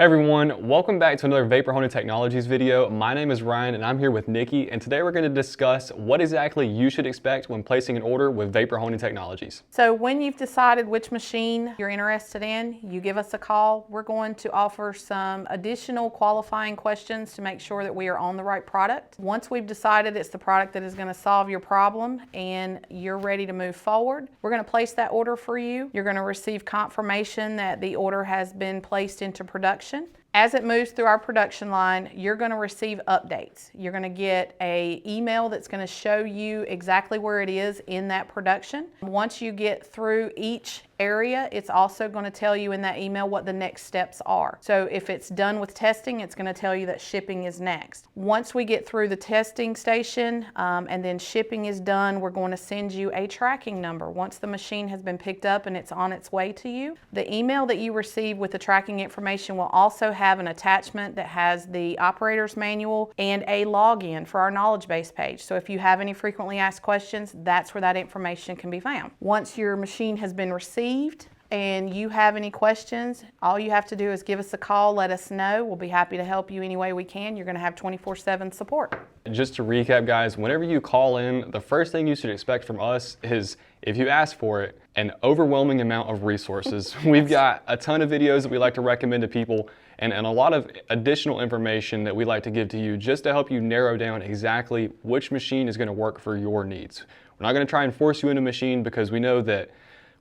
Hey everyone, welcome back to another Vapor Honing Technologies video. My name is Ryan and I'm here with Nikki, and today we're going to discuss what exactly you should expect when placing an order with Vapor Honing Technologies. So when you've decided which machine you're interested in, you give us a call. We're going to offer some additional qualifying questions to make sure that we are on the right product. Once we've decided it's the product that is going to solve your problem and you're ready to move forward, we're going to place that order for you. You're going to receive confirmation that the order has been placed into production. As it moves through our production line, you're going to receive updates. You're going to get an email that's going to show you exactly where it is in that production. Once you get through each area, it's also going to tell you in that email what the next steps are. So if it's done with testing, it's going to tell you that shipping is next. Once we get through the testing station and then shipping is done, we're going to send you a tracking number. Once the machine has been picked up and it's on its way to you, the email that you receive with the tracking information will also have an attachment that has the operator's manual and a login for our knowledge base page. So if you have any frequently asked questions, that's where that information can be found. Once your machine has been received and you have any questions, all you have to do is give us a call, let us know. We'll be happy to help you any way we can. You're going to have 24/7 support. Just to recap, guys, whenever you call in, the first thing you should expect from us is, if you ask for it, an overwhelming amount of resources. We've got a ton of videos that we like to recommend to people and a lot of additional information that we like to give to you just to help you narrow down exactly which machine is going to work for your needs. We're not going to try and force you into a machine, because we know that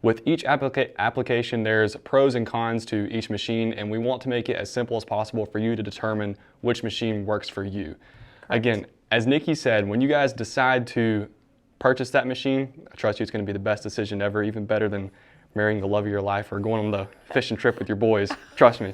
with each application, there's pros and cons to each machine, and we want to make it as simple as possible for you to determine which machine works for you. Correct. Again, as Nikki said, when you guys decide to purchase that machine, I trust you it's going to be the best decision ever, even better than marrying the love of your life or going on the fishing trip with your boys. Trust me.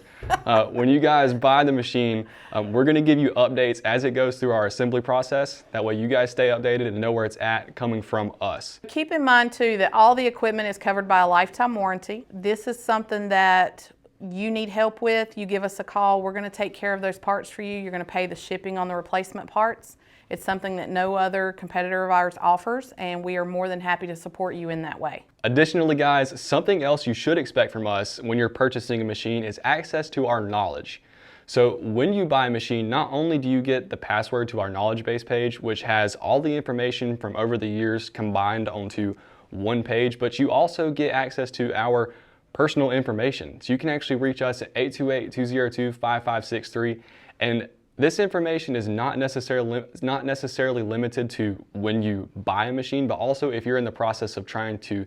When you guys buy the machine, we're going to give you updates as it goes through our assembly process. That way you guys stay updated and know where it's at coming from us. Keep in mind too that all the equipment is covered by a lifetime warranty. This is something that you need help with, you give us a call. We're going to take care of those parts for you. You're going to pay the shipping on the replacement parts. It's something that no other competitor of ours offers, and we are more than happy to support you in that way. Additionally, guys, something else you should expect from us when you're purchasing a machine is access to our knowledge. So when you buy a machine, not only do you get the password to our knowledge base page, which has all the information from over the years combined onto one page, but you also get access to our personal information. So you can actually reach us at 828-202-5563, and this information is not necessarily limited to when you buy a machine, but also if you're in the process of trying to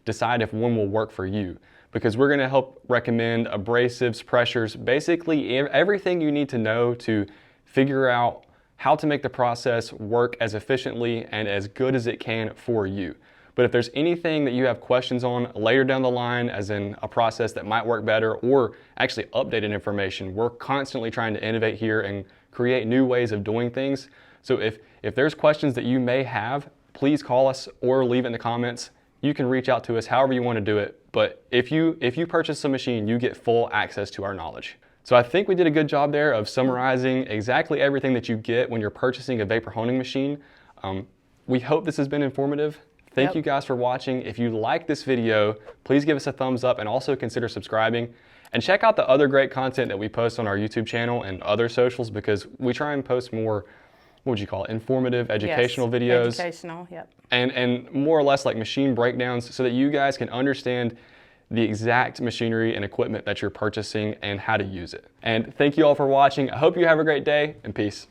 decide if one will work for you. Because we're going to help recommend abrasives, pressures, basically everything you need to know to figure out how to make the process work as efficiently and as good as it can for you. But if there's anything that you have questions on later down the line, as in a process that might work better or actually updated information, we're constantly trying to innovate here and create new ways of doing things. So if there's questions that you may have, please call us or leave it in the comments. You can reach out to us however you want to do it. But if you purchase a machine, you get full access to our knowledge. So I think we did a good job there of summarizing exactly everything that you get when you're purchasing a vapor honing machine. We hope this has been informative. Thank you guys for watching. If you like this video, please give us a thumbs up and also consider subscribing. And check out the other great content that we post on our YouTube channel and other socials, because we try and post more, what would you call it, informative, educational videos. Educational, yep. And more or less like machine breakdowns, so that you guys can understand the exact machinery and equipment that you're purchasing and how to use it. And thank you all for watching. I hope you have a great day, and peace.